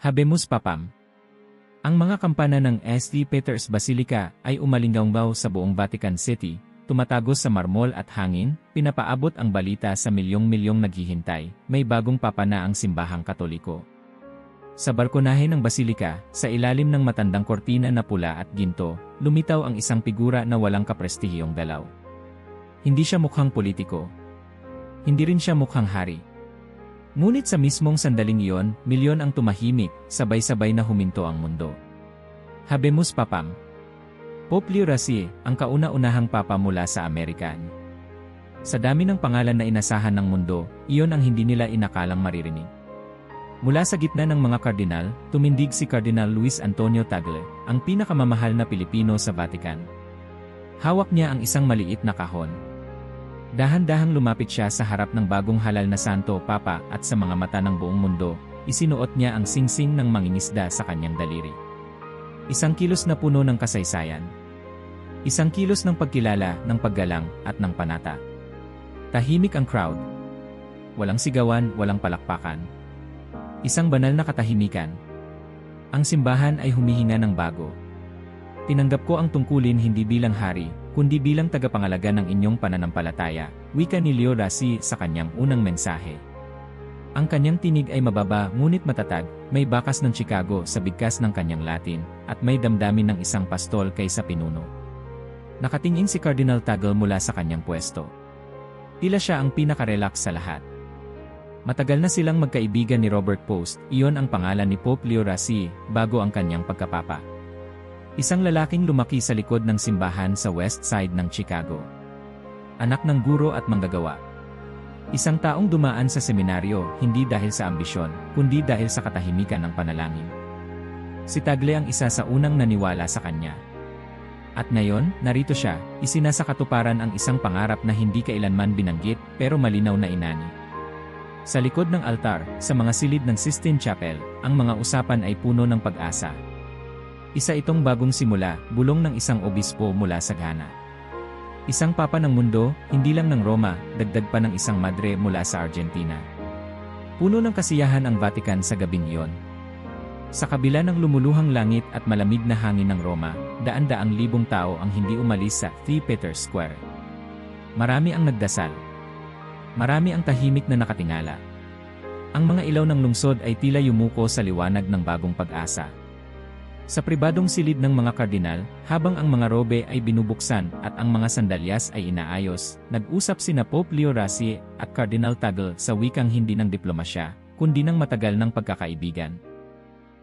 Habemus Papam. Ang mga kampana ng St. Peter's Basilica ay umalinggaw sa buong Vatican City, tumatagos sa marmol at hangin, pinapaabot ang balita sa milyong-milyong naghihintay, may bagong papa na ang simbahang Katoliko. Sa balkonahe ng Basilika, sa ilalim ng matandang kortina na pula at ginto, lumitaw ang isang figura na walang kaprestihiyong dalaw. Hindi siya mukhang politiko. Hindi rin siya mukhang hari. Ngunit sa mismong sandaling iyon, milyon ang tumahimik, sabay-sabay na huminto ang mundo. Habemus Papam. Pope Leo XIII, ang kauna-unahang papa mula sa Amerika. Sa dami ng pangalan na inasahan ng mundo, iyon ang hindi nila inakalang maririnig. Mula sa gitna ng mga kardinal, tumindig si Cardinal Luis Antonio Tagle, ang pinakamamahal na Pilipino sa Vatican. Hawak niya ang isang maliit na kahon. Dahan-dahang lumapit siya sa harap ng bagong halal na Santo Papa at sa mga mata ng buong mundo, isinuot niya ang singsing ng mangingisda sa kanyang daliri. Isang kilos na puno ng kasaysayan. Isang kilos ng pagkilala, ng paggalang, at ng panata. Tahimik ang crowd. Walang sigawan, walang palakpakan. Isang banal na katahimikan. Ang simbahan ay humihinga ng bago. Tinanggap ko ang tungkulin hindi bilang hari, kundi bilang tagapangalaga ng inyong pananampalataya, wika ni Leo XIII sa kanyang unang mensahe. Ang kanyang tinig ay mababa ngunit matatag, may bakas ng Chicago sa bigkas ng kanyang Latin, at may damdamin ng isang pastol kaysa pinuno. Nakatingin si Cardinal Tagle mula sa kanyang pwesto. Tila siya ang pinaka-relax sa lahat. Matagal na silang magkaibigan ni Robert Post, iyon ang pangalan ni Pope Leo XIII, bago ang kanyang pagkapapa. Isang lalaking lumaki sa likod ng simbahan sa west side ng Chicago. Anak ng guro at manggagawa. Isang taong dumaan sa seminaryo, hindi dahil sa ambisyon, kundi dahil sa katahimikan ng panalangin. Si Tagle ang isa sa unang naniwala sa kanya. At ngayon, narito siya, isinasakatuparan ang isang pangarap na hindi kailanman binanggit, pero malinaw na inani. Sa likod ng altar, sa mga silid ng Sistine Chapel, ang mga usapan ay puno ng pag-asa. Isa itong bagong simula, bulong ng isang obispo mula sa Ghana. Isang papa ng mundo, hindi lang ng Roma, dagdag pa ng isang madre mula sa Argentina. Puno ng kasiyahan ang Vatican sa gabing iyon. Sa kabila ng lumuluhang langit at malamig na hangin ng Roma, daan-daang libong tao ang hindi umalis sa St. Peter's Square. Marami ang nagdasal. Marami ang tahimik na nakatingala. Ang mga ilaw ng lungsod ay tila yumuko sa liwanag ng bagong pag-asa. Sa pribadong silid ng mga kardinal, habang ang mga robe ay binubuksan at ang mga sandalyas ay inaayos, nag-usap sina Pope Leo XIII at Cardinal Tagle sa wikang hindi ng diplomasya, kundi ng matagal ng pagkakaibigan.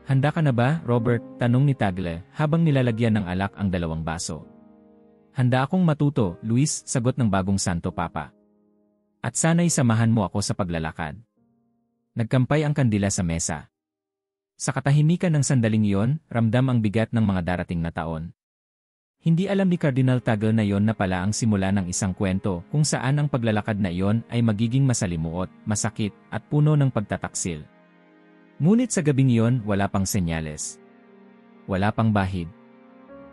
Handa ka na ba, Robert? Tanong ni Tagle, habang nilalagyan ng alak ang dalawang baso. Handa akong matuto, Luis, sagot ng bagong Santo Papa. At sana'y samahan mo ako sa paglalakad. Nagkampay ang kandila sa mesa. Sa katahimikan ng sandaling iyon, ramdam ang bigat ng mga darating na taon. Hindi alam ni Cardinal Tagle na iyon na pala ang simula ng isang kwento kung saan ang paglalakad na iyon ay magiging masalimuot, masakit, at puno ng pagtataksil. Ngunit sa gabing iyon, wala pang senyales. Wala pang bahid.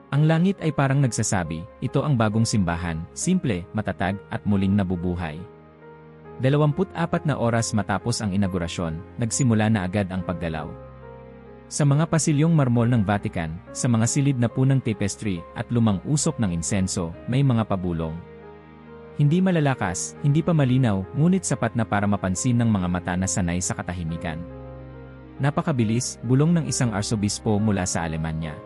Ang langit ay parang nagsasabi, ito ang bagong simbahan, simple, matatag, at muling nabubuhay. 24 na oras matapos ang inaugurasyon, nagsimula na agad ang pagdalaw. Sa mga pasilyong marmol ng Vatican, sa mga silid na punang tapestry at lumang usok ng insenso, may mga pabulong. Hindi malalakas, hindi pa malinaw, ngunit sapat na para mapansin ng mga mata na sanay sa katahimikan. Napakabilis, bulong ng isang arsobispo mula sa Alemanya.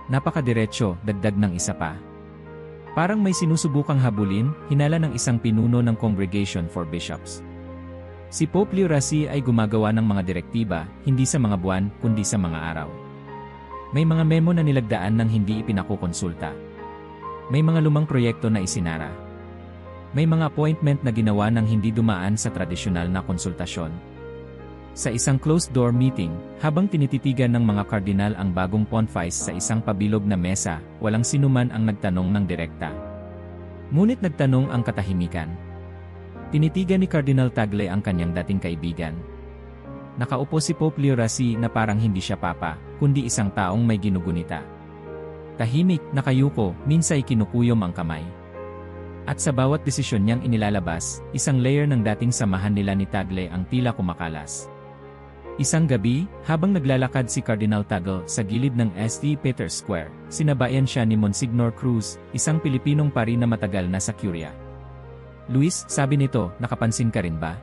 Napakadiretso, dagdag ng isa pa. Parang may sinusubukang habulin, hinala ng isang pinuno ng Congregation for Bishops. Si Pope Leo XIII ay gumagawa ng mga direktiba, hindi sa mga buwan, kundi sa mga araw. May mga memo na nilagdaan ng hindi ipinakukonsulta. May mga lumang proyekto na isinara. May mga appointment na ginawa ng hindi dumaan sa tradisyonal na konsultasyon. Sa isang closed-door meeting, habang tinititigan ng mga kardinal ang bagong pontifice sa isang pabilog na mesa, walang sinuman ang nagtanong ng direkta. Ngunit nagtanong ang katahimikan. Tinitigan ni Cardinal Tagle ang kanyang dating kaibigan. Nakaupo si Pope Leo XIII na parang hindi siya papa, kundi isang taong may ginugunita. Tahimik, nakayuko, minsay kinukuyom ang kamay. At sa bawat desisyon niyang inilalabas, isang layer ng dating samahan nila ni Tagle ang tila kumakalas. Isang gabi, habang naglalakad si Cardinal Tagle sa gilid ng St. Peter's Square, sinabayan siya ni Monsignor Cruz, isang Pilipinong pari na matagal na sa Curia. "Luis," sabi nito, "nakapansin ka rin ba?"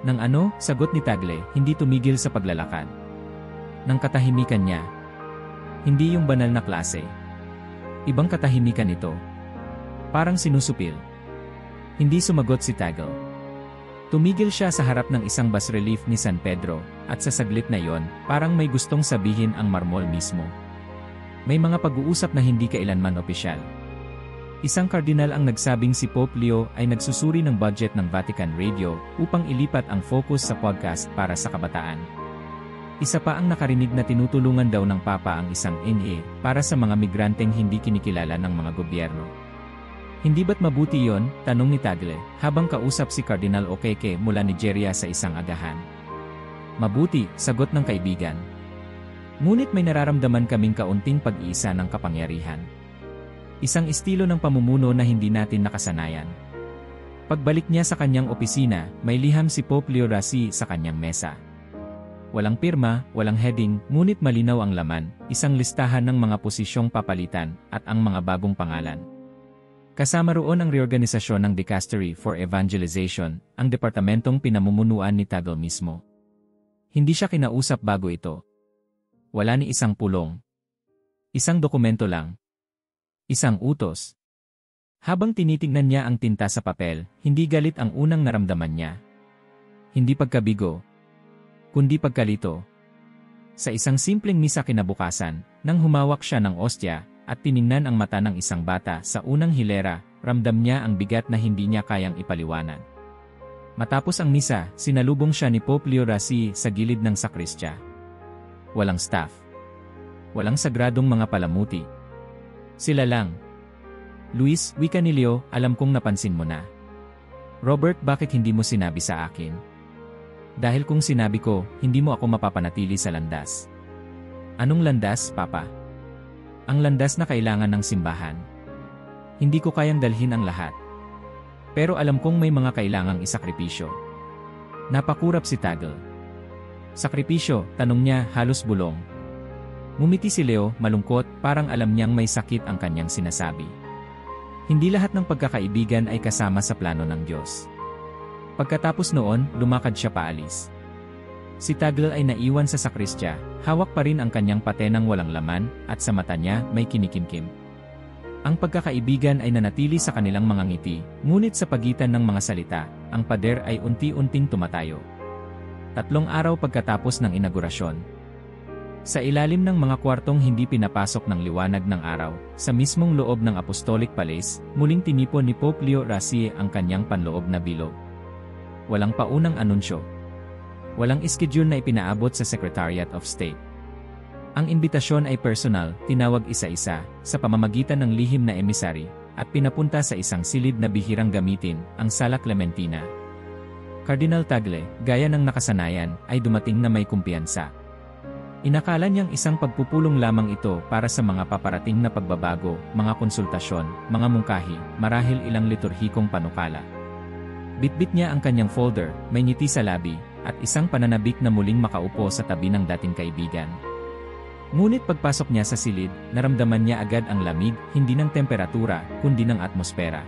"Nang ano?" sagot ni Tagle, hindi tumigil sa paglalakad. "Nang katahimikan niya. Hindi yung banal na klase. Ibang katahimikan ito. Parang sinusupil." Hindi sumagot si Tagle. Tumigil siya sa harap ng isang bas-relief ni San Pedro, at sa saglit na yon, parang may gustong sabihin ang marmol mismo. May mga pag-uusap na hindi kailanman opisyal. Isang kardinal ang nagsabing si Pope Leo ay nagsusuri ng budget ng Vatican Radio upang ilipat ang focus sa podcast para sa kabataan. Isa pa ang nakarinig na tinutulungan daw ng Papa ang isang NA para sa mga migranteng hindi kinikilala ng mga gobyerno. "Hindi ba't mabuti yon?" tanong ni Tagle, habang kausap si Cardinal Okeke mula Nigeria sa isang agahan. "Mabuti," sagot ng kaibigan. "Ngunit may nararamdaman kaming kaunting pag-iisa ng kapangyarihan. Isang estilo ng pamumuno na hindi natin nakasanayan." Pagbalik niya sa kanyang opisina, may liham si Pope Leo XIII sa kanyang mesa. Walang pirma, walang heading, ngunit malinaw ang laman, isang listahan ng mga posisyong papalitan, at ang mga bagong pangalan. Kasama roon ang reorganisasyon ng Dicastery for Evangelization, ang departamentong pinamumunuan ni Tagle mismo. Hindi siya kinausap bago ito. Wala ni isang pulong. Isang dokumento lang. Isang utos. Habang tinitingnan niya ang tinta sa papel, hindi galit ang unang naramdaman niya. Hindi pagkabigo, kundi pagkalito. Sa isang simpleng misa kinabukasan, nang humawak siya ng ostya, at tiningnan ang mata ng isang bata sa unang hilera, ramdam niya ang bigat na hindi niya kayang ipaliwanag. Matapos ang misa, sinalubong siya ni Pope Leo XIII sa gilid ng sakristya. Walang staff. Walang sagradong mga palamuti. Sila lang. "Luis," wika ni Leo, "alam kong napansin mo na. Robert, bakit hindi mo sinabi sa akin?" "Dahil kung sinabi ko, hindi mo ako mapapanatili sa landas." "Anong landas, Papa?" "Ang landas na kailangan ng simbahan. Hindi ko kayang dalhin ang lahat. Pero alam kong may mga kailangang isakripisyo." Napakurap si Tagle. "Sakripisyo?" tanong niya, halos bulong. Ngumiti si Leo, malungkot, parang alam niyang may sakit ang kanyang sinasabi. Hindi lahat ng pagkakaibigan ay kasama sa plano ng Diyos. Pagkatapos noon, lumakad siya paalis. Si Tagle ay naiwan sa sakristya, hawak pa rin ang kanyang patenang walang laman, at sa mata niya may kinikimkim. Ang pagkakaibigan ay nanatili sa kanilang mga ngiti, ngunit sa pagitan ng mga salita, ang pader ay unti-unting tumatayo. 3 araw pagkatapos ng inaugurasyon. Sa ilalim ng mga kwartong hindi pinapasok ng liwanag ng araw, sa mismong loob ng Apostolic Palace, muling tinipon ni Pope Leo XIII ang kanyang panloob na bilog. Walang paunang anunsyo. Walang schedule na ipinaabot sa Secretariat of State. Ang imbitasyon ay personal, tinawag isa-isa, sa pamamagitan ng lihim na emisary, at pinapunta sa isang silid na bihirang gamitin, ang Sala Clementina. Cardinal Tagle, gaya ng nakasanayan, ay dumating na may kumpiyansa. Inakala niyang isang pagpupulong lamang ito para sa mga paparating na pagbabago, mga konsultasyon, mga mungkahi, marahil ilang liturhikong panukala. Bitbit niya ang kanyang folder, may ngiti sa labi, at isang pananabik na muling makaupo sa tabi ng dating kaibigan. Ngunit pagpasok niya sa silid, naramdaman niya agad ang lamig, hindi ng temperatura, kundi ng atmosfera.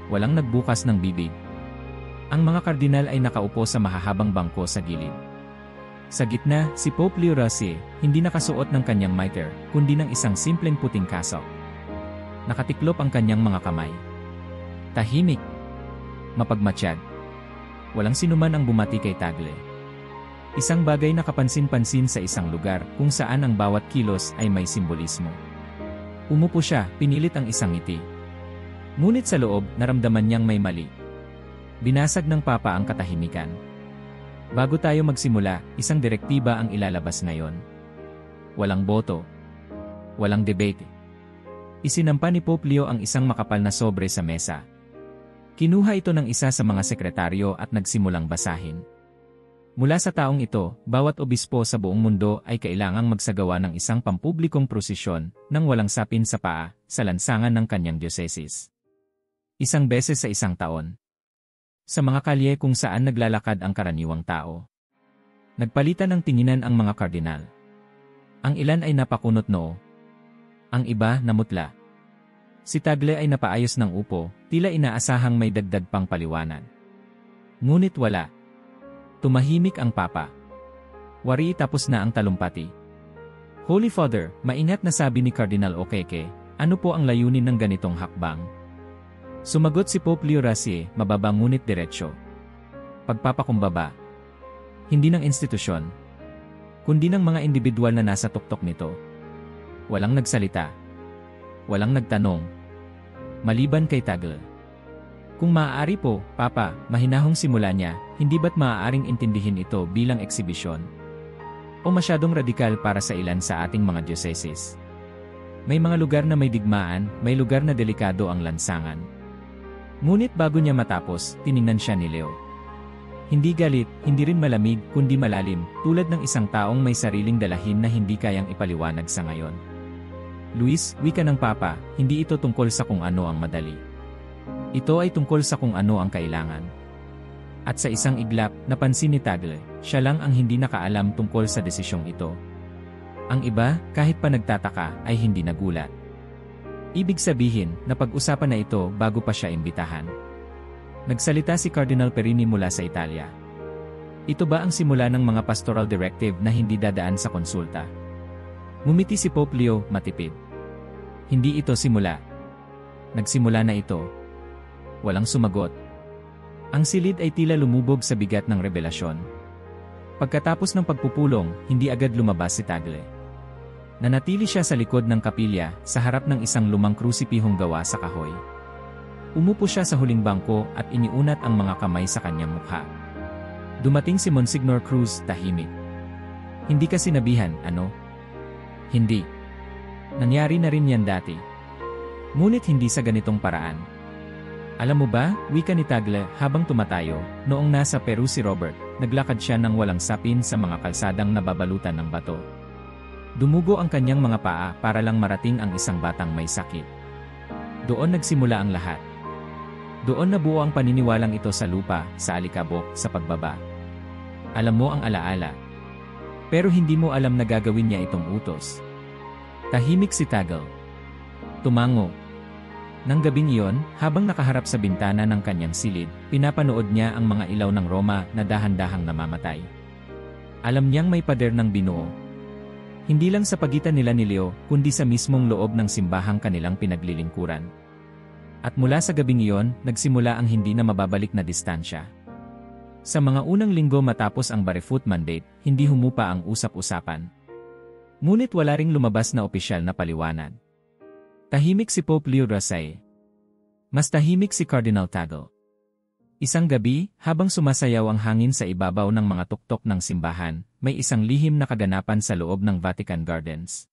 Walang nagbukas ng bibig. Ang mga kardinal ay nakaupo sa mahahabang bangko sa gilid. Sa gitna, si Pope Leo XIII, hindi nakasuot ng kanyang mitre, kundi ng isang simpleng puting kasok. Nakatiklop ang kanyang mga kamay. Tahimik. Mapagmatsyag. Walang sinuman ang bumati kay Tagle. Isang bagay na kapansin-pansin sa isang lugar kung saan ang bawat kilos ay may simbolismo. Umupo siya, pinilit ang isang ngiti. Ngunit sa loob, naramdaman niyang may mali. Binasag ng Papa ang katahimikan. Bago tayo magsimula, isang direktiba ang ilalabas ngayon. Walang boto. Walang debate. Isinampa ni Pope Leo ang isang makapal na sobre sa mesa. Kinuha ito ng isa sa mga sekretaryo at nagsimulang basahin. Mula sa taong ito, bawat obispo sa buong mundo ay kailangang magsagawa ng isang pampublikong prosesyon nang walang sapin sa paa sa lansangan ng kanyang dioceses. Isang beses sa isang taon. Sa mga kalye kung saan naglalakad ang karaniwang tao. Nagpalitan ng tinginan ang mga kardinal. Ang ilan ay napakunot noo. Ang iba namutla. Si Tagle ay napaayos ng upo, tila inaasahang may dagdag pang paliwanag. Ngunit wala. Tumahimik ang papa. Wari tapos na ang talumpati. Holy Father, maingat na sabi ni Cardinal Okeke, ano po ang layunin ng ganitong hakbang? Sumagot si Pope Leo XIII, mababa ngunit diretsyo. Pagpapakumbaba. Hindi ng institusyon, kundi ng mga individual na nasa tuktok nito. Walang nagsalita. Walang nagtanong. Maliban kay Tagle. Kung maaari po, Papa, mahinahong simula niya, hindi ba't maaaring intindihin ito bilang eksibisyon? O masyadong radikal para sa ilan sa ating mga dioceses? May mga lugar na may digmaan, may lugar na delikado ang lansangan. Ngunit bago niya matapos, tiningnan siya ni Leo. Hindi galit, hindi rin malamig, kundi malalim, tulad ng isang taong may sariling dalahin na hindi kayang ipaliwanag sa ngayon. Luis, wika ng Papa, hindi ito tungkol sa kung ano ang madali. Ito ay tungkol sa kung ano ang kailangan. At sa isang iglap, napansin ni Tagle, siya lang ang hindi nakaalam tungkol sa desisyong ito. Ang iba, kahit pa nagtataka, ay hindi nagulat. Ibig sabihin, napag-usapan na ito bago pa siya imbitahan. Nagsalita si Cardinal Perini mula sa Italia. Ito ba ang simula ng mga pastoral directive na hindi dadaan sa konsulta? Ngumiti si Pope Leo, matipid. Hindi ito simula. Nagsimula na ito. Walang sumagot. Ang silid ay tila lumubog sa bigat ng revelasyon. Pagkatapos ng pagpupulong, hindi agad lumabas si Tagle. Nanatili siya sa likod ng kapilya, sa harap ng isang lumang krusipihong gawa sa kahoy. Umupo siya sa huling bangko at iniunat ang mga kamay sa kanyang mukha. Dumating si Monsignor Cruz, tahimik. Hindi ka sinabihan, ano? Hindi. Nangyari na rin yan dati. Ngunit hindi sa ganitong paraan. Alam mo ba, wika ni Tagle habang tumatayo, noong nasa Peru si Robert, naglakad siya ng walang sapin sa mga kalsadang nababalutan ng bato. Dumugo ang kanyang mga paa para lang marating ang isang batang may sakit. Doon nagsimula ang lahat. Doon nabuo ang paniniwalang ito sa lupa, sa alikabok, sa pagbaba. Alam mo ang alaala. Pero hindi mo alam na gagawin niya itong utos. Tahimik si Tagle. Tumango. Nang gabing iyon, habang nakaharap sa bintana ng kanyang silid, pinapanood niya ang mga ilaw ng Roma na dahan-dahang namamatay. Alam niyang may pader ng binuo. Hindi lang sa pagitan nila ni Leo, kundi sa mismong loob ng simbahang kanilang pinaglilingkuran. At mula sa gabing iyon, nagsimula ang hindi na mababalik na distansya. Sa mga unang linggo matapos ang Barefoot Mandate, hindi humupa ang usap-usapan. Ngunit wala ring lumabas na opisyal na paliwanag. Tahimik si Pope Leo XIII. Mas tahimik si Cardinal Tagle. Isang gabi, habang sumasayaw ang hangin sa ibabaw ng mga tuktok ng simbahan, may isang lihim na kaganapan sa loob ng Vatican Gardens.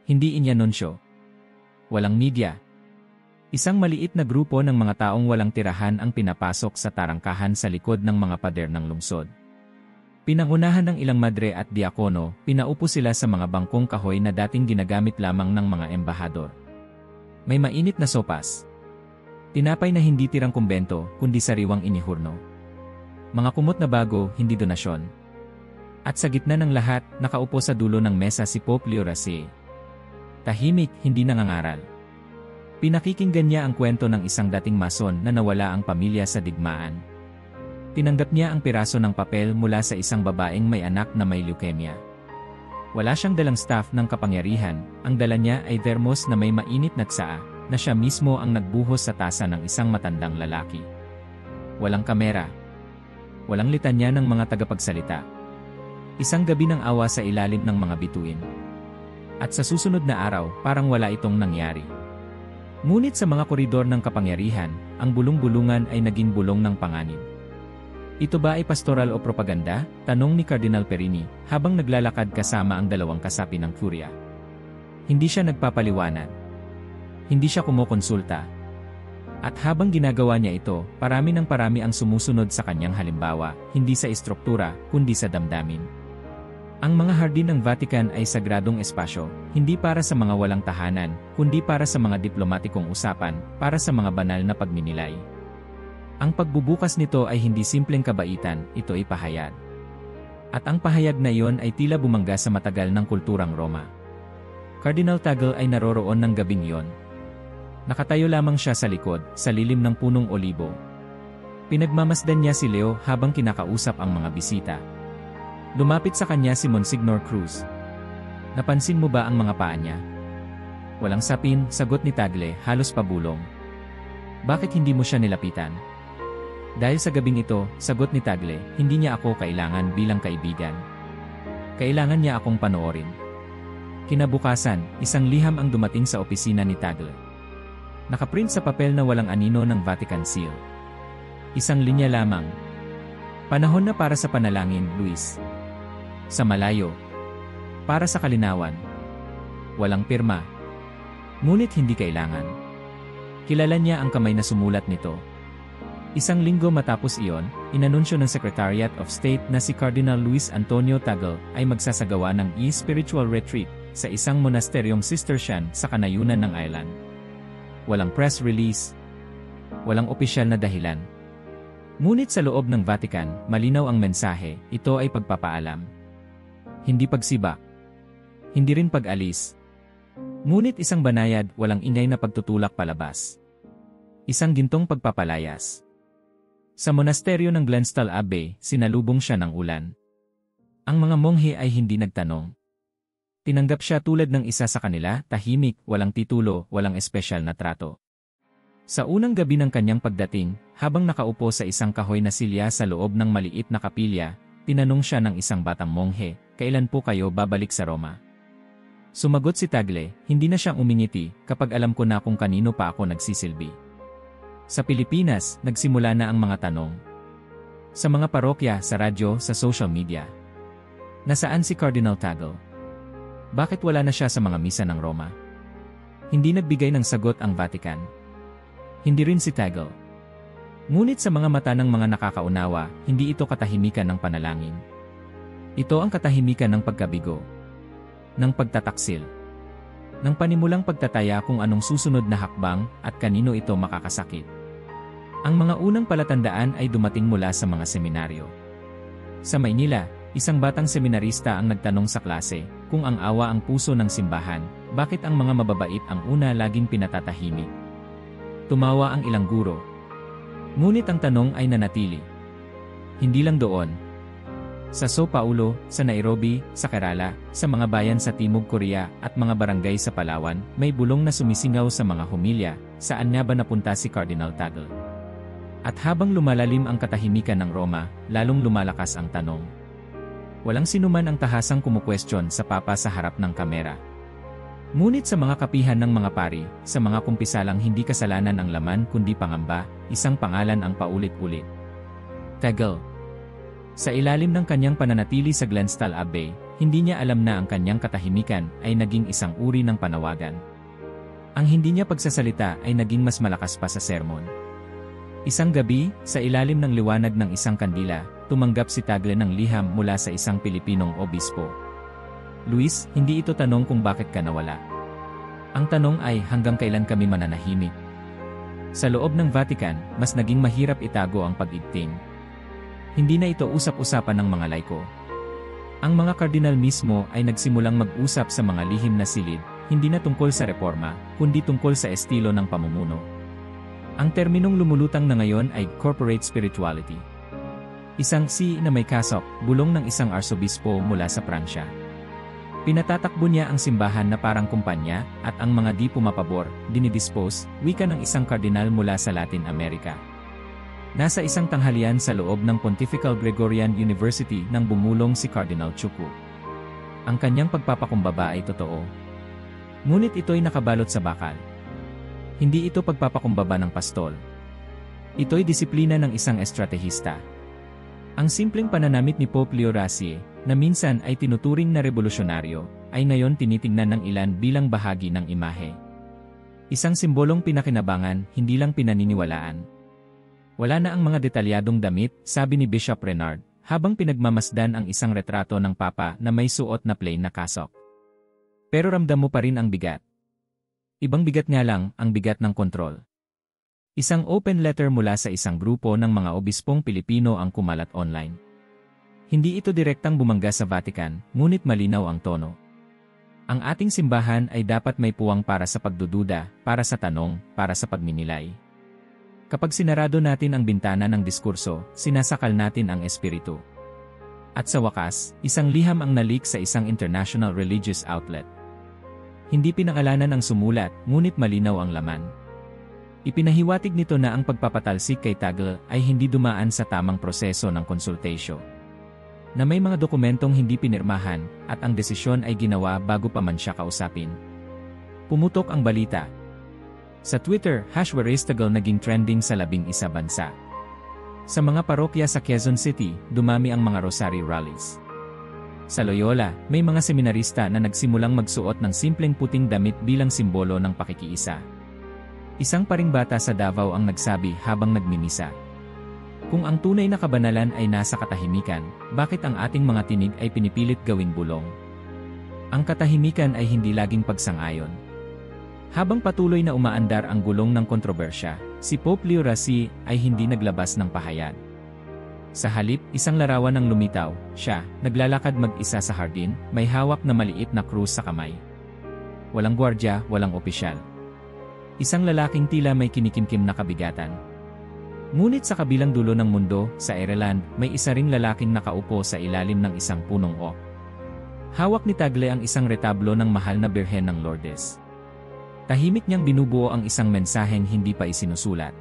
Hindi inanunsyo. Walang media. Isang maliit na grupo ng mga taong walang tirahan ang pinapasok sa tarangkahan sa likod ng mga pader ng lungsod. Pinangunahan ng ilang madre at diakono, pinaupo sila sa mga bangkong kahoy na dating ginagamit lamang ng mga embahador. May mainit na sopas. Tinapay na hindi tirang kumbento, kundi sariwang inihurno. Mga kumot na bago, hindi donasyon. At sa gitna ng lahat, nakaupo sa dulo ng mesa si Pope Leo XIII. Tahimik, hindi nangangaral. Pinakikinggan niya ang kwento ng isang dating mason na nawala ang pamilya sa digmaan. Tinanggap niya ang piraso ng papel mula sa isang babaeng may anak na may leukemia. Wala siyang dalang staff ng kapangyarihan, ang dala niya ay thermos na may mainit na tsaa, na siya mismo ang nagbuhos sa tasa ng isang matandang lalaki. Walang kamera. Walang litanya ng mga tagapagsalita. Isang gabi ng awa sa ilalim ng mga bituin. At sa susunod na araw, parang wala itong nangyari. Ngunit sa mga koridor ng kapangyarihan, ang bulong-bulungan ay naging bulong ng panganib. Ito ba ay pastoral o propaganda? Tanong ni Cardinal Perini, habang naglalakad kasama ang dalawang kasapi ng Furia. Hindi siya nagpapaliwanag. Hindi siya kumukonsulta. At habang ginagawa niya ito, parami ng parami ang sumusunod sa kanyang halimbawa, hindi sa istruktura, kundi sa damdamin. Ang mga hardin ng Vatican ay sagradong espasyo, hindi para sa mga walang tahanan, kundi para sa mga diplomatikong usapan, para sa mga banal na pagninilay. Ang pagbubukas nito ay hindi simpleng kabaitan, ito ay pahayag. At ang pahayag na iyon ay tila bumangga sa matagal ng kulturang Roma. Cardinal Tagle ay naroroon ng gabing iyon. Nakatayo lamang siya sa likod, sa lilim ng punong olibo. Pinagmamasdan niya si Leo habang kinakausap ang mga bisita. Lumapit sa kanya si Monsignor Cruz. Napansin mo ba ang mga paa niya? Walang sapin, sagot ni Tagle, halos pabulong. Bakit hindi mo siya nilapitan? Dahil sa gabing ito, sagot ni Tagle, hindi niya ako kailangan bilang kaibigan. Kailangan niya akong panoorin. Kinabukasan, isang liham ang dumating sa opisina ni Tagle. Nakaprint sa papel na walang anino ng Vatican Seal. Isang linya lamang. Panahon na para sa panalangin, Luis. Sa malayo. Para sa kalinawan. Walang pirma. Ngunit hindi kailangan. Kilala niya ang kamay na sumulat nito. Isang linggo matapos iyon, inanunsyo ng Secretariat of State na si Cardinal Luis Antonio Tagle ay magsasagawa ng spiritual retreat sa isang monasteryong Cistercian sa kanayunan ng Ireland. Walang press release. Walang opisyal na dahilan. Ngunit sa loob ng Vatican, malinaw ang mensahe, ito ay pagpapaalam. Hindi pagsiba. Hindi rin pag-alis. Ngunit isang banayad, walang ingay na pagtutulak palabas. Isang gintong pagpapalayas. Sa monasteryo ng Glenstal Abbey, sinalubong siya ng ulan. Ang mga monghe ay hindi nagtanong. Tinanggap siya tulad ng isa sa kanila, tahimik, walang titulo, walang espesyal na trato. Sa unang gabi ng kanyang pagdating, habang nakaupo sa isang kahoy na silya sa loob ng maliit na kapilya, tinanong siya ng isang batang monghe, kailan po kayo babalik sa Roma? Sumagot si Tagle, hindi na siyang umingiti kapag alam ko na kung kanino pa ako nagsisilbi. Sa Pilipinas, nagsimula na ang mga tanong. Sa mga parokya, sa radyo, sa social media. Nasaan si Cardinal Tagle? Bakit wala na siya sa mga misa ng Roma? Hindi nagbigay ng sagot ang Vatican. Hindi rin si Tagle. Ngunit sa mga mata ng mga nakakaunawa, hindi ito katahimikan ng panalangin. Ito ang katahimikan ng pagkabigo. Ng pagtataksil. Ng panimulang pagtataya kung anong susunod na hakbang at kanino ito makakasakit. Ang mga unang palatandaan ay dumating mula sa mga seminaryo. Sa Maynila, isang batang seminarista ang nagtanong sa klase, kung ang awa ang puso ng simbahan, bakit ang mga mababait ang una laging pinatatahimik? Tumawa ang ilang guro. Ngunit ang tanong ay nanatili. Hindi lang doon. Sa Sao Paulo, sa Nairobi, sa Kerala, sa mga bayan sa Timog Korea at mga barangay sa Palawan, may bulong na sumisingaw sa mga humilya, saan nga ba napunta si Cardinal Tagle? At habang lumalalim ang katahimikan ng Roma, lalong lumalakas ang tanong. Walang sinuman ang tahasang kumukwestiyon sa Papa sa harap ng kamera. Ngunit sa mga kapihan ng mga pari, sa mga kumpisalang hindi kasalanan ang laman kundi pangamba, isang pangalan ang paulit-ulit. Tagle. Sa ilalim ng kanyang pananatili sa Glenstal Abbey, hindi niya alam na ang kanyang katahimikan ay naging isang uri ng panawagan. Ang hindi niya pagsasalita ay naging mas malakas pa sa sermon. Isang gabi, sa ilalim ng liwanag ng isang kandila, tumanggap si Tagle ng liham mula sa isang Pilipinong obispo. Luis, hindi ito tanong kung bakit ka nawala. Ang tanong ay hanggang kailan kami mananahimik. Sa loob ng Vatican, mas naging mahirap itago ang pag-ibting. Hindi na ito usap-usapan ng mga laiko. Ang mga kardinal mismo ay nagsimulang mag-usap sa mga lihim na silid, hindi na tungkol sa reforma, kundi tungkol sa estilo ng pamumuno. Ang terminong lumulutang na ngayon ay corporate spirituality. Isang si na may kasok, bulong ng isang arsobispo mula sa Pransya. Pinatatakbo niya ang simbahan na parang kumpanya, at ang mga di pumapabor, dinidispose, wika ng isang kardinal mula sa Latin America. Nasa isang tanghalian sa loob ng Pontifical Gregorian University nang bumulong si Cardinal Chuku. Ang kanyang pagpapakumbaba ay totoo. Ngunit ito'y nakabalot sa bakal. Hindi ito pagpapakumbaba ng pastol. Ito'y disiplina ng isang estratehista. Ang simpleng pananamit ni Pope Leo XVI, na minsan ay tinuturing na revolusyonaryo, ay ngayon tinitingnan ng ilan bilang bahagi ng imahe. Isang simbolong pinakinabangan, hindi lang pinaniniwalaan. Wala na ang mga detalyadong damit, sabi ni Bishop Renard, habang pinagmamasdan ang isang retrato ng Papa na may suot na plain na kasok. Pero ramdam mo pa rin ang bigat. Ibang bigat nga lang, ang bigat ng kontrol. Isang open letter mula sa isang grupo ng mga obispong Pilipino ang kumalat online. Hindi ito direktang bumangga sa Vatican, ngunit malinaw ang tono. Ang ating simbahan ay dapat may puwang para sa pagdududa, para sa tanong, para sa pagninilay. Kapag sinarado natin ang bintana ng diskurso, sinasakal natin ang espiritu. At sa wakas, isang liham ang nalik sa isang international religious outlet. Hindi pinangalanan ang sumulat, ngunit malinaw ang laman. Ipinahiwatig nito na ang pagpapatalsik kay Tagle ay hindi dumaan sa tamang proseso ng konsultasyon. Na may mga dokumentong hindi pinirmahan at ang desisyon ay ginawa bago pa man siya kausapin. Pumutok ang balita. Sa Twitter, #WhereIsTagle naging trending sa 11 bansa. Sa mga parokya sa Quezon City, dumami ang mga rosary rallies. Sa Loyola, may mga seminarista na nagsimulang magsuot ng simpleng puting damit bilang simbolo ng pakikiisa. Isang paring bata sa Davao ang nagsabi habang nagmimisa. Kung ang tunay na kabanalan ay nasa katahimikan, bakit ang ating mga tinig ay pinipilit gawing bulong? Ang katahimikan ay hindi laging pagsang-ayon. Habang patuloy na umaandar ang gulong ng kontrobersya, si Pope Leo XVI ay hindi naglabas ng pahayag. Sa halip, isang larawan ng lumitaw, siya, naglalakad mag-isa sa hardin, may hawak na maliit na krus sa kamay. Walang gwardya, walang opisyal. Isang lalaking tila may kinikimkim na kabigatan. Ngunit sa kabilang dulo ng mundo, sa Ireland, may isa ring lalaking nakaupo sa ilalim ng isang punong oak. Hawak ni Tagle ang isang retablo ng mahal na Birhen ng Lourdes. Tahimik niyang binubuo ang isang mensaheng hindi pa isinusulat.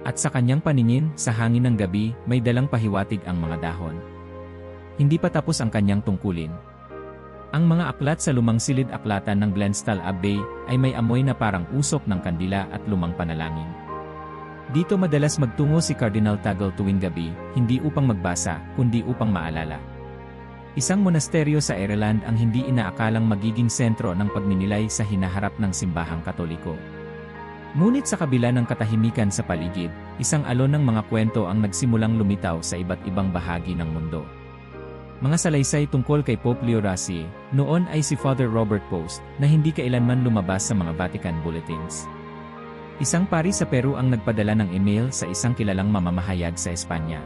At sa kanyang paningin, sa hangin ng gabi, may dalang pahiwatig ang mga dahon. Hindi pa tapos ang kanyang tungkulin. Ang mga aklat sa lumang silid-aklatan ng Glenstal Abbey ay may amoy na parang usok ng kandila at lumang panalangin. Dito madalas magtungo si Cardinal Tagle tuwing gabi, hindi upang magbasa, kundi upang maalala. Isang monasteryo sa Ireland ang hindi inaakalang magiging sentro ng pagninilay sa hinaharap ng simbahang Katoliko. Ngunit sa kabila ng katahimikan sa paligid, isang alon ng mga kwento ang nagsimulang lumitaw sa iba't ibang bahagi ng mundo. Mga salaysay tungkol kay Pope Leo XVI, noon ay si Father Robert Post, na hindi kailanman lumabas sa mga Vatican bulletins. Isang pari sa Peru ang nagpadala ng email sa isang kilalang mamamahayag sa Espanya.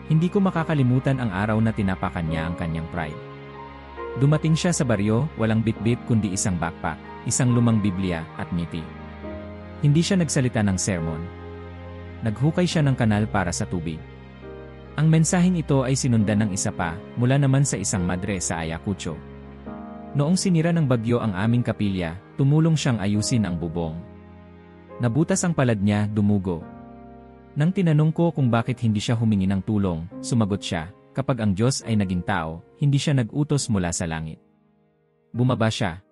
Hindi ko makakalimutan ang araw na tinapakan niya ang kanyang pride. Dumating siya sa baryo, walang bitbit kundi isang backpack, isang lumang Biblia, at ngiti. Hindi siya nagsalita ng sermon. Naghukay siya ng kanal para sa tubig. Ang mensaheng ito ay sinundan ng isa pa, mula naman sa isang madre sa Ayacucho. Noong sinira ng bagyo ang aming kapilya, tumulong siyang ayusin ang bubong. Nabutas ang palad niya, dumugo. Nang tinanong ko kung bakit hindi siya humingi ng tulong, sumagot siya, kapag ang Diyos ay naging tao, hindi siya nag-utos mula sa langit. Bumaba siya.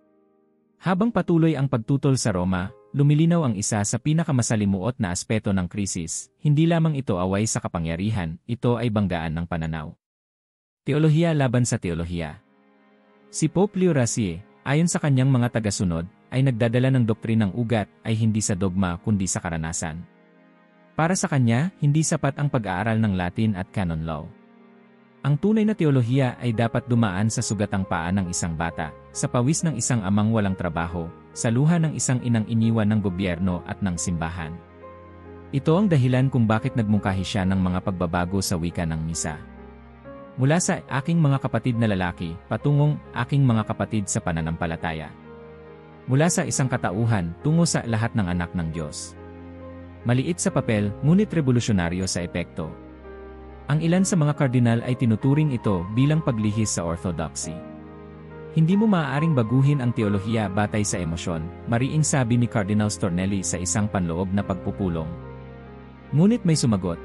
Habang patuloy ang pagtutol sa Roma, lumilinaw ang isa sa pinakamasalimuot na aspeto ng krisis, hindi lamang ito away sa kapangyarihan, ito ay banggaan ng pananaw. Teolohiya laban sa teolohiya. Si Pope Leo XVI, ayon sa kanyang mga tagasunod, ay nagdadala ng doktrinang ugat ay hindi sa dogma kundi sa karanasan. Para sa kanya, hindi sapat ang pag-aaral ng Latin at canon law. Ang tunay na teolohiya ay dapat dumaan sa sugatang paa ng isang bata, sa pawis ng isang amang walang trabaho, sa luha ng isang inang iniwan ng gobyerno at ng simbahan. Ito ang dahilan kung bakit nagmungkahi siya ng mga pagbabago sa wika ng misa. Mula sa aking mga kapatid na lalaki, patungong aking mga kapatid sa pananampalataya. Mula sa isang katauhan, tungo sa lahat ng anak ng Diyos. Maliit sa papel, ngunit revolusyonaryo sa epekto. Ang ilan sa mga kardinal ay tinuturing ito bilang paglihis sa orthodoxy. Hindi mo maaaring baguhin ang teolohiya batay sa emosyon, mariing sabi ni Cardinal Stornelli sa isang panloob na pagpupulong. Ngunit may sumagot.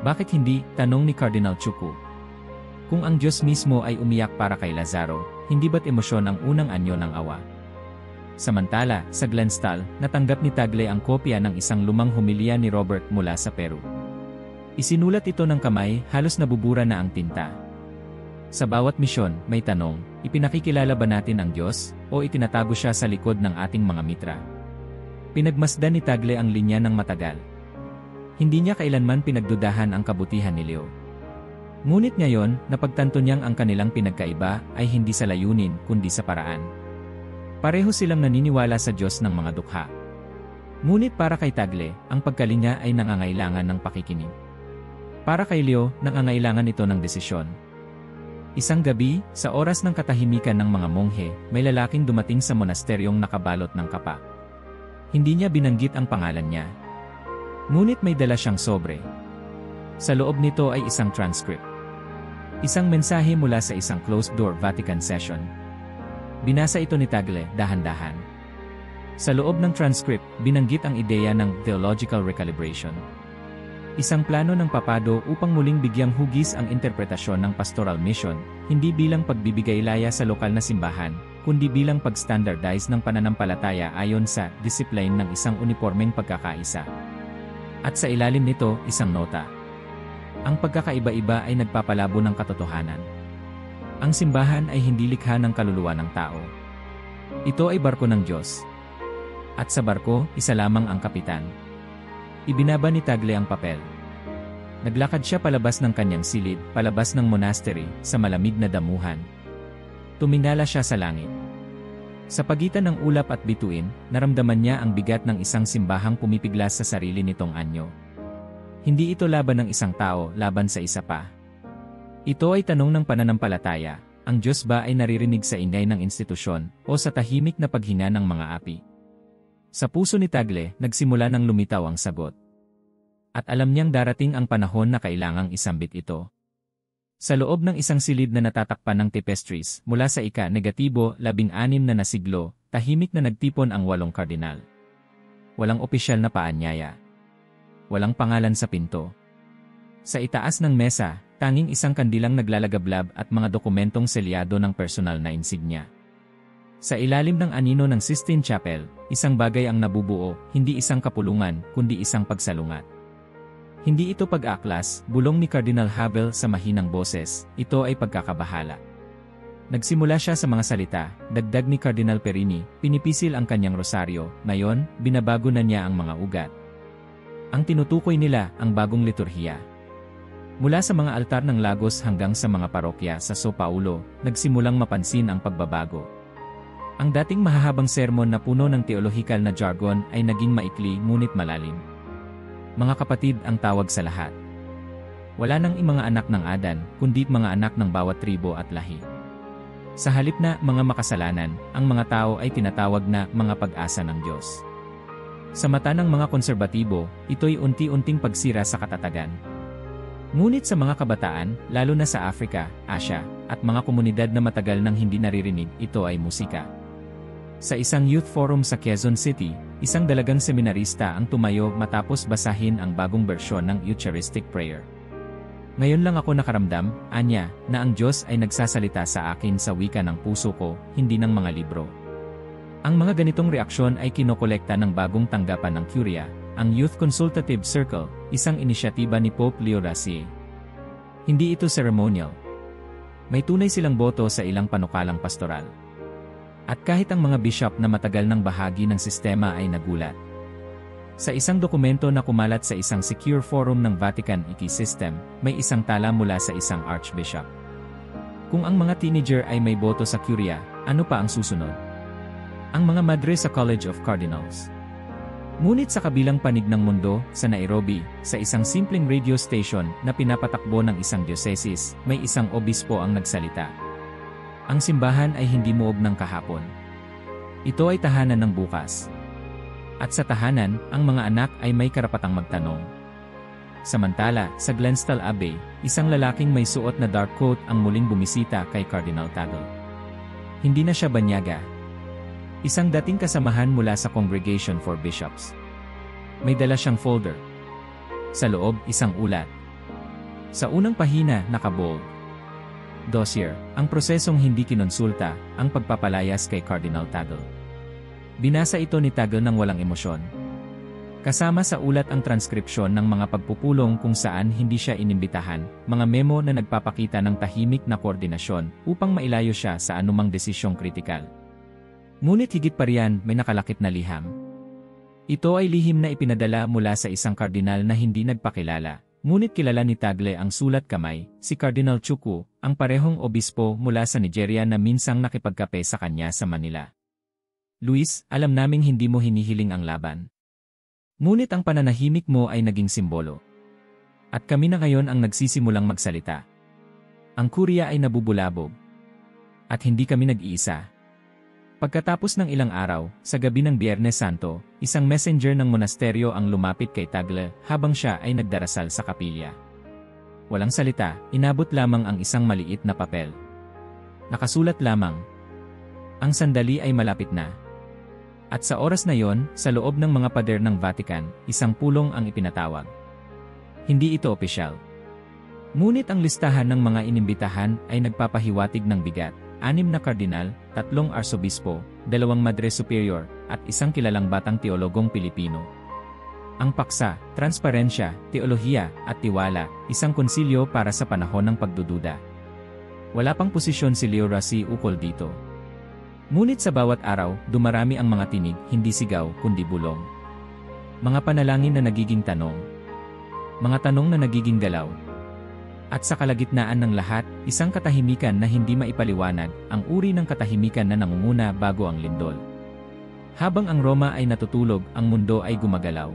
Bakit hindi? Tanong ni Cardinal Chuku. Kung ang Diyos mismo ay umiyak para kay Lazaro, hindi ba't emosyon ang unang anyo ng awa? Samantala, sa Glenstal, natanggap ni Tagle ang kopya ng isang lumang homilya ni Robert mula sa Peru. Isinulat ito ng kamay, halos nabubura na ang tinta. Sa bawat misyon, may tanong, ipinakikilala ba natin ang Diyos, o itinatago siya sa likod ng ating mga mitra? Pinagmasdan ni Tagle ang linya ng matagal. Hindi niya kailanman pinagdudahan ang kabutihan ni Leo. Ngunit ngayon, napagtanto niyang ang kanilang pinagkaiba ay hindi sa layunin kundi sa paraan. Pareho silang naniniwala sa Diyos ng mga dukha. Ngunit para kay Tagle, ang pagkalinya ay nangangailangan ng pakikinig. Para kay Leo, nangangailangan ito ng desisyon. Isang gabi, sa oras ng katahimikan ng mga monghe, may lalaking dumating sa monasteryong nakabalot ng kapa. Hindi niya binanggit ang pangalan niya. Ngunit may dala siyang sobre. Sa loob nito ay isang transcript. Isang mensahe mula sa isang closed-door Vatican session. Binasa ito ni Tagle, dahan-dahan. Sa loob ng transcript, binanggit ang ideya ng theological recalibration. Isang plano ng papado upang muling bigyang hugis ang interpretasyon ng pastoral mission, hindi bilang pagbibigay laya sa lokal na simbahan, kundi bilang pag-standardize ng pananampalataya ayon sa discipline ng isang unipormeng pagkakaisa. At sa ilalim nito, isang nota. Ang pagkakaiba-iba ay nagpapalabo ng katotohanan. Ang simbahan ay hindi likha ng kaluluwa ng tao. Ito ay barko ng Diyos. At sa barko, isa lamang ang kapitan. Ibinaba ni Tagle ang papel. Naglakad siya palabas ng kanyang silid, palabas ng monastery, sa malamig na damuhan. Tumingala siya sa langit. Sa pagitan ng ulap at bituin, naramdaman niya ang bigat ng isang simbahang pumipiglas sa sarili nitong anyo. Hindi ito laban ng isang tao, laban sa isa pa. Ito ay tanong ng pananampalataya, ang Diyos ba ay naririnig sa ingay ng institusyon, o sa tahimik na paghina ng mga api? Sa puso ni Tagle, nagsimula ng lumitaw ang sagot. At alam niyang darating ang panahon na kailangang isambit ito. Sa loob ng isang silid na natatakpan ng tapestries, mula sa ika-16 na siglo, tahimik na nagtipon ang 8 kardinal. Walang opisyal na paanyaya. Walang pangalan sa pinto. Sa itaas ng mesa, tanging isang kandilang naglalagablab at mga dokumentong selyado ng personal na insignia. Sa ilalim ng anino ng Sistine Chapel, isang bagay ang nabubuo, hindi isang kapulungan, kundi isang pagsalungat. Hindi ito pag-aklas, bulong ni Cardinal Havel sa mahinang boses, ito ay pagkakabahala. Nagsimula siya sa mga salita, dagdag ni Cardinal Perini, pinipisil ang kanyang rosaryo, ngayon, binabago na niya ang mga ugat. Ang tinutukoy nila, ang bagong liturhiya. Mula sa mga altar ng Lagos hanggang sa mga parokya sa São Paulo, nagsimulang mapansin ang pagbabago. Ang dating mahahabang sermon na puno ng teolohikal na jargon ay naging maikli ngunit malalim. Mga kapatid ang tawag sa lahat. Wala nang mga anak ng Adan, kundi mga anak ng bawat tribo at lahi. Sa halip na mga makasalanan, ang mga tao ay tinatawag na mga pag-asa ng Diyos. Sa mata ng mga konserbatibo, ito'y unti-unting pagsira sa katatagan. Ngunit sa mga kabataan, lalo na sa Africa, Asia, at mga komunidad na matagal nang hindi naririnig, ito ay musika. Sa isang youth forum sa Quezon City, isang dalagang seminarista ang tumayo matapos basahin ang bagong bersyon ng Eucharistic Prayer. Ngayon lang ako nakaramdam, anya, na ang Diyos ay nagsasalita sa akin sa wika ng puso ko, hindi ng mga libro. Ang mga ganitong reaksyon ay kinokolekta ng bagong tanggapan ng Curia, ang Youth Consultative Circle, isang inisyatiba ni Pope Leo XIII. Hindi ito ceremonial. May tunay silang boto sa ilang panukalang pastoral. At kahit ang mga bishop na matagal ng bahagi ng sistema ay nagulat. Sa isang dokumento na kumalat sa isang secure forum ng Vatican Ecosystem, may isang tala mula sa isang archbishop. Kung ang mga teenager ay may boto sa Curia, ano pa ang susunod? Ang mga madre sa College of Cardinals. Ngunit sa kabilang panig ng mundo, sa Nairobi, sa isang simpleng radio station na pinapatakbo ng isang diocese, may isang obispo ang nagsalita. Ang simbahan ay hindi muog ng kahapon. Ito ay tahanan ng bukas. At sa tahanan, ang mga anak ay may karapatang magtanong. Samantala, sa Glenstal Abbey, isang lalaking may suot na dark coat ang muling bumisita kay Cardinal Tagle. Hindi na siya banyaga. Isang dating kasamahan mula sa Congregation for Bishops. May dala siyang folder. Sa loob, isang ulat. Sa unang pahina, nakabold. Dossier, ang prosesong hindi kinonsulta, ang pagpapalayas kay Cardinal Tagle. Binasa ito ni Tagle ng walang emosyon. Kasama sa ulat ang transkripsyon ng mga pagpupulong kung saan hindi siya inimbitahan, mga memo na nagpapakita ng tahimik na koordinasyon upang mailayo siya sa anumang desisyong kritikal. Ngunit higit pa riyan, may nakalakip na liham. Ito ay lihim na ipinadala mula sa isang kardinal na hindi nagpakilala. Ngunit kilala ni Tagle ang sulat kamay, si Cardinal Chukwu, ang parehong obispo mula sa Nigeria na minsang nakipagkape sa kanya sa Manila. Luis, alam naming hindi mo hinihiling ang laban. Ngunit ang pananahimik mo ay naging simbolo. At kami na ngayon ang nagsisimulang magsalita. Ang kurya ay nabubulabog. At hindi kami nag-iisa. Pagkatapos ng ilang araw, sa gabi ng Biyernes Santo, isang messenger ng monasteryo ang lumapit kay Tagle habang siya ay nagdarasal sa kapilya. Walang salita, inabot lamang ang isang maliit na papel. Nakasulat lamang, "Ang sandali ay malapit na." At sa oras na yon, sa loob ng mga pader ng Vatican, isang pulong ang ipinatawag. Hindi ito opisyal. Ngunit ang listahan ng mga inimbitahan ay nagpapahiwatig ng bigat. 6 na kardinal, 3 arsobispo, 2 madre superior, at isang kilalang batang teologong Pilipino. Ang paksa, transparensya, teolohiya, at tiwala, isang konsilyo para sa panahon ng pagdududa. Wala pang posisyon si Leo Rossi ukol dito. Ngunit sa bawat araw, dumarami ang mga tinig, hindi sigaw, kundi bulong. Mga panalangin na nagiging tanong. Mga tanong na nagiging galaw. At sa kalagitnaan ng lahat, isang katahimikan na hindi maipaliwanag, ang uri ng katahimikan na nangunguna bago ang lindol. Habang ang Roma ay natutulog, ang mundo ay gumagalaw.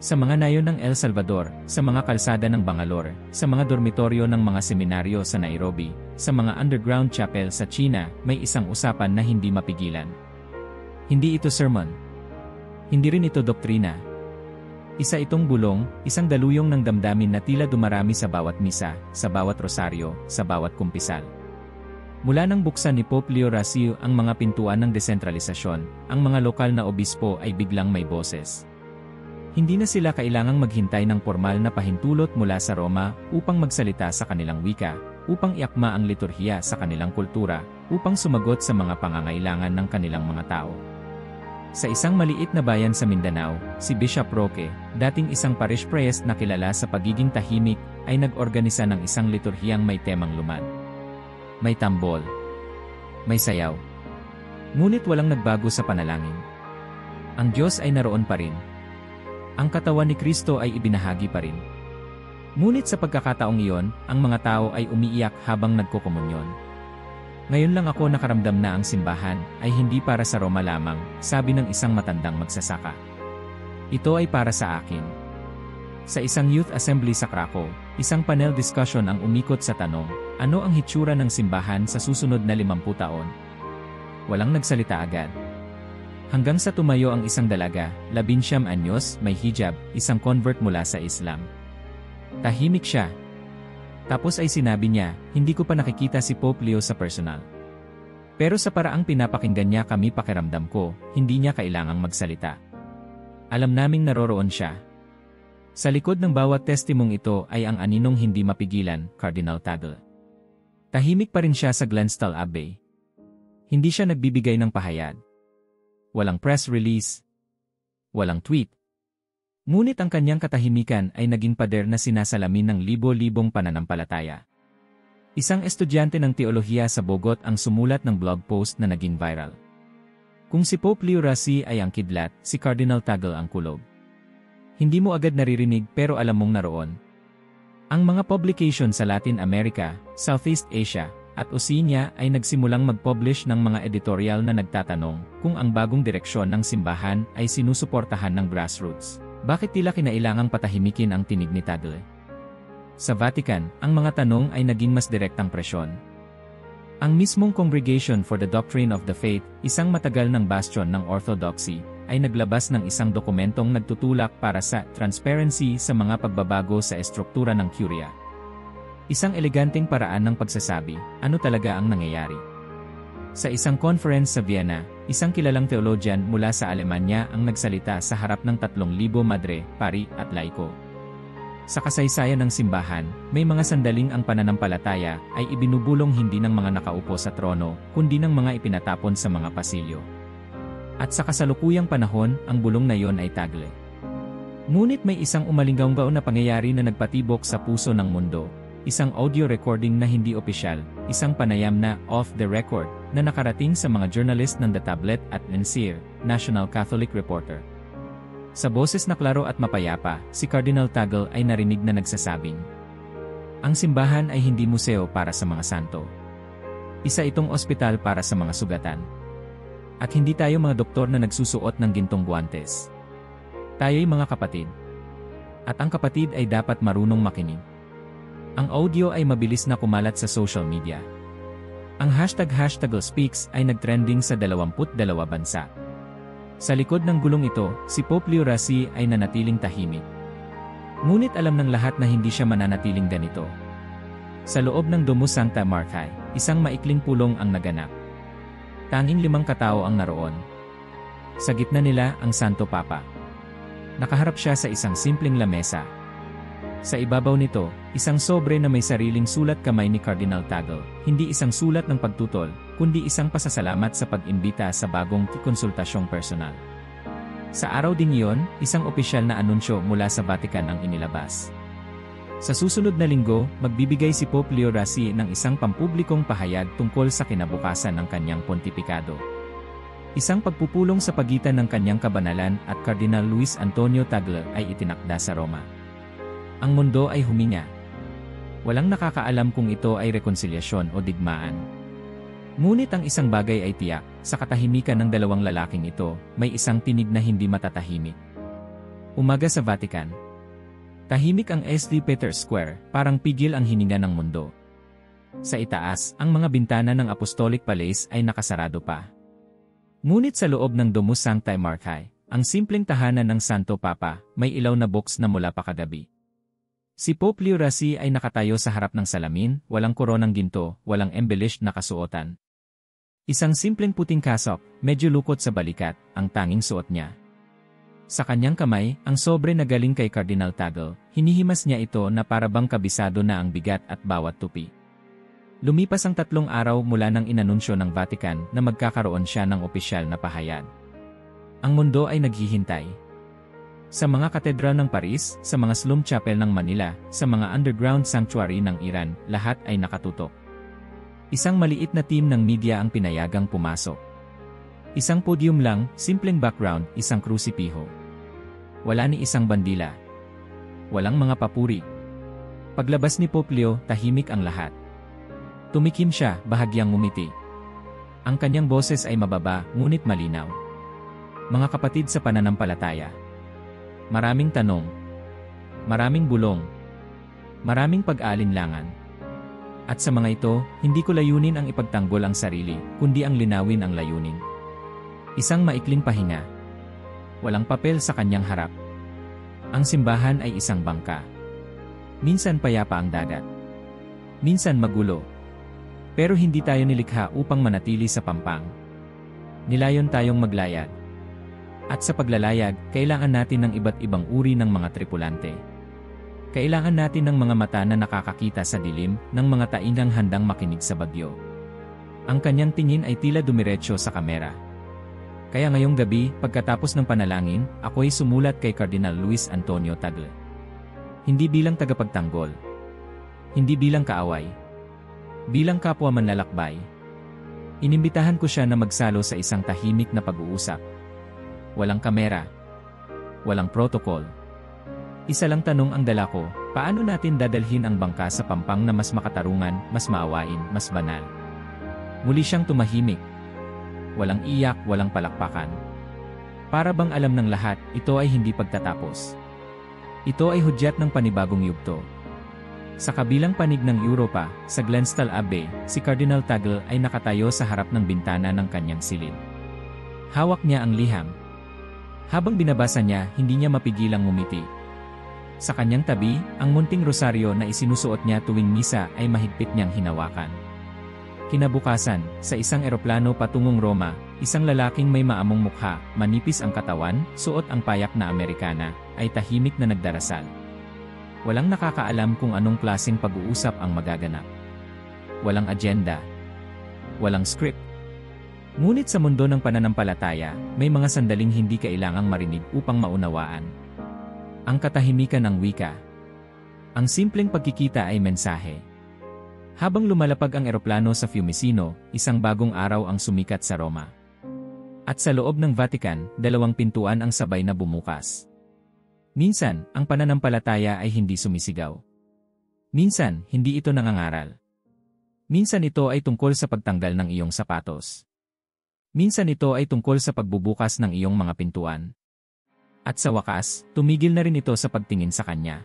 Sa mga nayon ng El Salvador, sa mga kalsada ng Bangalore, sa mga dormitoryo ng mga seminaryo sa Nairobi, sa mga underground chapel sa China, may isang usapan na hindi mapigilan. Hindi ito sermon. Hindi rin ito doktrina. Isa itong bulong, isang daluyong ng damdamin na tila dumarami sa bawat misa, sa bawat rosaryo, sa bawat kumpisal. Mula nang buksan ni Pope Leo Rossi ang mga pintuan ng desentralisasyon, ang mga lokal na obispo ay biglang may boses. Hindi na sila kailangang maghintay ng formal na pahintulot mula sa Roma upang magsalita sa kanilang wika, upang iakma ang liturhiya sa kanilang kultura, upang sumagot sa mga pangangailangan ng kanilang mga tao. Sa isang maliit na bayan sa Mindanao, si Bishop Roque, dating isang parish priest na kilala sa pagiging tahimik, ay nag-organisa ng isang liturhiyang may temang lumad. May tambol. May sayaw. Ngunit walang nagbago sa panalangin. Ang Diyos ay naroon pa rin. Ang katawan ni Kristo ay ibinahagi pa rin. Ngunit sa pagkakataong iyon, ang mga tao ay umiiyak habang nagkokomunyon. Ngayon lang ako nakaramdam na ang simbahan ay hindi para sa Roma lamang, sabi ng isang matandang magsasaka. Ito ay para sa akin. Sa isang youth assembly sa Krakow, isang panel discussion ang umikot sa tanong, ano ang hitsura ng simbahan sa susunod na 50 taon? Walang nagsalita agad. Hanggang sa tumayo ang isang dalaga, 19 anyos, may hijab, isang convert mula sa Islam. Tahimik siya. Tapos ay sinabi niya, hindi ko pa nakikita si Pope Leo sa personal. Pero sa paraang pinapakinggan niya kami pakiramdam ko, hindi niya kailangang magsalita. Alam naming naroroon siya. Sa likod ng bawat testimong ito ay ang aninong hindi mapigilan, Cardinal Tagle. Tahimik pa rin siya sa Glenstal Abbey. Hindi siya nagbibigay ng pahayag. Walang press release. Walang tweet. Ngunit ang kanyang katahimikan ay naging pader na sinasalamin ng libo-libong pananampalataya. Isang estudyante ng teolohiya sa Bogot ang sumulat ng blog post na naging viral. Kung si Pope Leo Rossi ay ang kidlat, si Cardinal Tagle ang kulog. Hindi mo agad naririnig pero alam mong naroon. Ang mga publication sa Latin America, Southeast Asia, at Oceania ay nagsimulang mag-publish ng mga editorial na nagtatanong kung ang bagong direksyon ng simbahan ay sinusuportahan ng grassroots. Bakit tila kinailangang patahimikin ang tinig ni Tagle? Sa Vatican, ang mga tanong ay naging mas direktang presyon. Ang mismong Congregation for the Doctrine of the Faith, isang matagal ng bastion ng Orthodoxy, ay naglabas ng isang dokumentong nagtutulak para sa transparency sa mga pagbabago sa estruktura ng Curia. Isang eleganteng paraan ng pagsasabi, ano talaga ang nangyayari. Sa isang conference sa Vienna, isang kilalang theologian mula sa Alemanya ang nagsalita sa harap ng 3,000 madre, pari, at laiko. Sa kasaysayan ng simbahan, may mga sandaling ang pananampalataya ay ibinubulong hindi ng mga nakaupo sa trono, kundi ng mga ipinatapon sa mga pasilyo. At sa kasalukuyang panahon, ang bulong na yon ay Tagle. Ngunit may isang umalinggaw-gaw na pangyayari na nagpatibok sa puso ng mundo. Isang audio recording na hindi opisyal, isang panayam na off the record na nakarating sa mga journalist ng The Tablet at NCIR, National Catholic Reporter. Sa boses na klaro at mapayapa, si Cardinal Tagle ay narinig na nagsasabing, ang simbahan ay hindi museo para sa mga santo. Isa itong ospital para sa mga sugatan. At hindi tayo mga doktor na nagsusuot ng gintong guwantes. Tayo'y mga kapatid. At ang kapatid ay dapat marunong makinig. Ang audio ay mabilis na kumalat sa social media. Ang #Speaks ay nagtrending sa 22 bansa. Sa likod ng gulong ito, si Pope Leo XIII ay nanatiling tahimik. Ngunit alam ng lahat na hindi siya mananatiling ganito. Sa loob ng Domus Sancta Marcae, isang maikling pulong ang naganap. Tanging 5 katao ang naroon. Sa gitna nila ang Santo Papa. Nakaharap siya sa isang simpleng lamesa. Sa ibabaw nito, isang sobre na may sariling sulat kamay ni Cardinal Tagle, hindi isang sulat ng pagtutol, kundi isang pasasalamat sa pag-imbita sa bagong konsultasyong personal. Sa araw ding iyon, isang opisyal na anunsyo mula sa Vatican ang inilabas. Sa susunod na linggo, magbibigay si Pope Leo XIII ng isang pampublikong pahayag tungkol sa kinabukasan ng kanyang pontipikado. Isang pagpupulong sa pagitan ng kanyang kabanalan at Cardinal Luis Antonio Tagle ay itinakda sa Roma. Ang mundo ay huminga. Walang nakakaalam kung ito ay rekonsilyasyon o digmaan. Ngunit ang isang bagay ay tiyak, sa katahimikan ng 2 lalaking ito, may isang tinig na hindi matatahimik. Umaga sa Vatican. Tahimik ang St. Peter's Square, parang pigil ang hininga ng mundo. Sa itaas, ang mga bintana ng Apostolic Palace ay nakasarado pa. Ngunit sa loob ng Domus Sancta Marcae, ang simpleng tahanan ng Santo Papa, may ilaw na box na mula pa kagabi. Si Pope Leo XIII ay nakatayo sa harap ng salamin, walang koronang ginto, walang embellished na kasuotan. Isang simpleng puting kasok, medyo lukot sa balikat, ang tanging suot niya. Sa kanyang kamay, ang sobre na galing kay Cardinal Tagle, hinihimas niya ito na parabang kabisado na ang bigat at bawat tupi. Lumipas ang 3 araw mula nang inanunsyo ng Vatican na magkakaroon siya ng opisyal na pahayag. Ang mundo ay naghihintay. Sa mga katedral ng Paris, sa mga slum chapel ng Manila, sa mga underground sanctuary ng Iran, lahat ay nakatutok. Isang maliit na team ng media ang pinayagang pumasok. Isang podium lang, simpleng background, isang krusipiho. Wala ni isang bandila. Walang mga papuri. Paglabas ni Pope Leo, tahimik ang lahat. Tumikim siya, bahagyang ngumiti. Ang kanyang boses ay mababa, ngunit malinaw. Mga kapatid sa pananampalataya. Maraming tanong. Maraming bulong. Maraming pag-aalinlangan. At sa mga ito, hindi ko layunin ang ipagtanggol ang sarili, kundi ang linawin ang layunin. Isang maikling pahinga. Walang papel sa kanyang harap. Ang simbahan ay isang bangka. Minsan payapa ang dagat. Minsan magulo. Pero hindi tayo nilikha upang manatili sa pampang. Nilayon tayong maglayag. At sa paglalayag, kailangan natin ng iba't ibang uri ng mga tripulante. Kailangan natin ng mga mata na nakakakita sa dilim, ng mga taingang handang makinig sa bagyo. Ang kanyang tingin ay tila dumiretso sa kamera. Kaya ngayong gabi, pagkatapos ng panalangin, ako'y sumulat kay Cardinal Luis Antonio Tagle. Hindi bilang tagapagtanggol. Hindi bilang kaaway. Bilang kapwa manlalakbay. Inimbitahan ko siya na magsalo sa isang tahimik na pag-uusap. Walang kamera. Walang protocol. Isa lang tanong ang dala ko, paano natin dadalhin ang bangka sa pampang na mas makatarungan, mas maawain, mas banal? Muli siyang tumahimik. Walang iyak, walang palakpakan. Para bang alam ng lahat, ito ay hindi pagtatapos. Ito ay hudyat ng panibagong yugto. Sa kabilang panig ng Europa, sa Glenstal Abbey, si Cardinal Tagle ay nakatayo sa harap ng bintana ng kanyang silid. Hawak niya ang liham. Habang binabasa niya, hindi niya mapigilang ngumiti. Sa kanyang tabi, ang munting rosaryo na isinusuot niya tuwing misa ay mahigpit niyang hinawakan. Kinabukasan, sa isang eroplano patungong Roma, isang lalaking may maamong mukha, manipis ang katawan, suot ang payak na Amerikana, ay tahimik na nagdarasal. Walang nakakaalam kung anong klaseng pag-uusap ang magaganap. Walang agenda. Walang script. Ngunit sa mundo ng pananampalataya, may mga sandaling hindi kailangang marinig upang maunawaan. Ang katahimikan ng wika. Ang simpleng pagkikita ay mensahe. Habang lumalapag ang eroplano sa Fiumicino, isang bagong araw ang sumikat sa Roma. At sa loob ng Vatican, 2 pintuan ang sabay na bumukas. Minsan, ang pananampalataya ay hindi sumisigaw. Minsan, hindi ito nangangaral. Minsan ito ay tungkol sa pagtanggal ng iyong sapatos. Minsan ito ay tungkol sa pagbubukas ng iyong mga pintuan. At sa wakas, tumigil na rin ito sa pagtingin sa kanya.